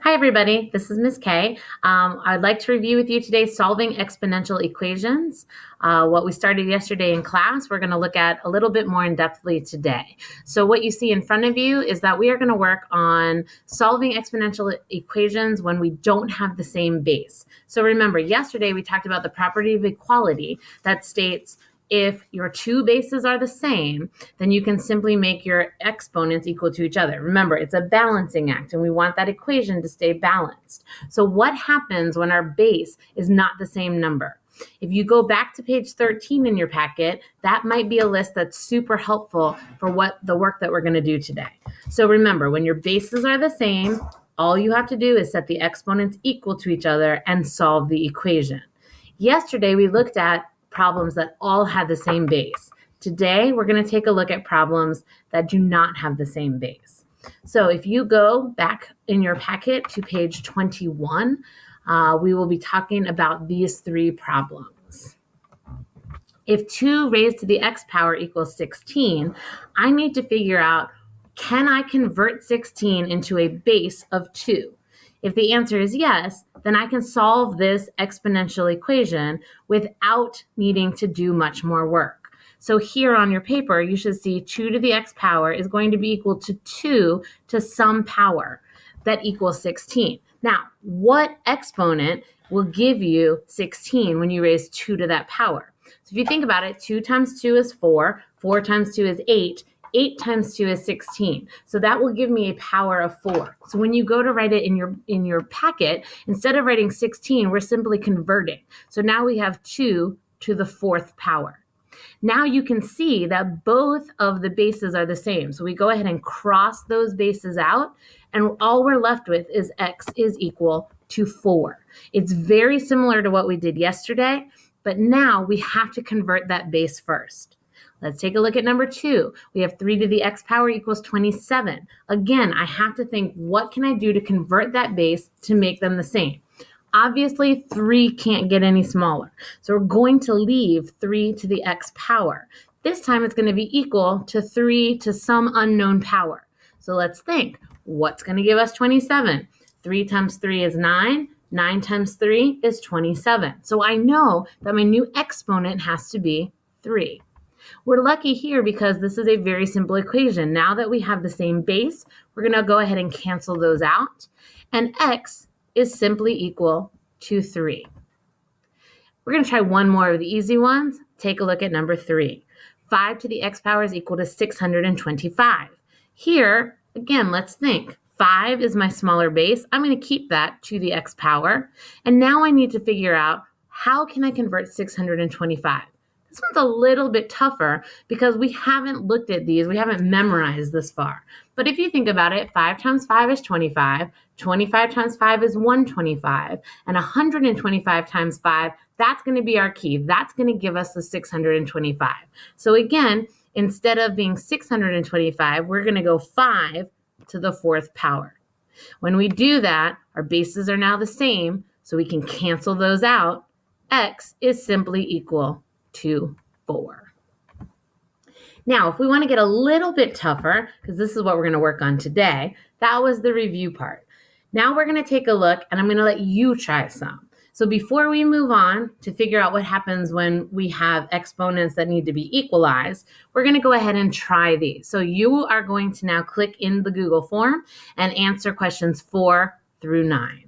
Hi, everybody. This is Ms. K. I'd like to review with you today solving exponential equations. What we started yesterday in class, we're going to look at a little bit more in-depthly today. So what you see in front of you is that we are going to work on solving exponential equations when we don't have the same base. So remember, yesterday we talked about the property of equality that states if your two bases are the same, then you can simply make your exponents equal to each other. Remember, it's a balancing act, and we want that equation to stay balanced. So what happens when our base is not the same number? If you go back to page 13 in your packet, that might be a list that's super helpful for what the work that we're going to do today. So remember, when your bases are the same, all you have to do is set the exponents equal to each other and solve the equation. Yesterday, we looked at problems that all had the same base. Today, we're going to take a look at problems that do not have the same base. So if you go back in your packet to page 21, we will be talking about these three problems. If 2 raised to the x power equals 16, I need to figure out, can I convert 16 into a base of 2? If the answer is yes, then I can solve this exponential equation without needing to do much more work. So here on your paper, you should see 2 to the x power is going to be equal to 2 to some power that equals 16. Now, what exponent will give you 16 when you raise 2 to that power? So if you think about it, 2 times 2 is 4, 4 times 2 is 8, 8 times 2 is 16. So that will give me a power of 4. So when you go to write it in your packet, instead of writing 16, we're simply converting. So now we have 2 to the 4th power. Now you can see that both of the bases are the same. So we go ahead and cross those bases out, and all we're left with is x is equal to 4. It's very similar to what we did yesterday, but now we have to convert that base first. Let's take a look at number 2. We have 3 to the x power equals 27. Again, I have to think, what can I do to convert that base to make them the same? Obviously, 3 can't get any smaller. So we're going to leave 3 to the x power. This time it's going to be equal to 3 to some unknown power. So let's think, what's going to give us 27? 3 times 3 is 9. 9 times 3 is 27. So I know that my new exponent has to be 3. We're lucky here because this is a very simple equation. Now that we have the same base, we're going to go ahead and cancel those out. And x is simply equal to 3. We're going to try one more of the easy ones. Take a look at number 3. 5 to the x power is equal to 625. Here, again, let's think. 5 is my smaller base. I'm going to keep that to the x power. And now I need to figure out, how can I convert 625? This one's a little bit tougher because we haven't looked at these. We haven't memorized this far. But if you think about it, 5 times 5 is 25. 25 times 5 is 125. And 125 times 5, that's going to be our key. That's going to give us the 625. So again, instead of being 625, we're going to go 5 to the 4th power. When we do that, our bases are now the same, so we can cancel those out. X is simply equal to 4. Now, if we want to get a little bit tougher, because this is what we're going to work on today, that was the review part. Now we're going to take a look, and I'm going to let you try some. So before we move on to figure out what happens when we have exponents that need to be equalized, we're going to go ahead and try these. So you are going to now click in the Google form and answer questions 4 through 9.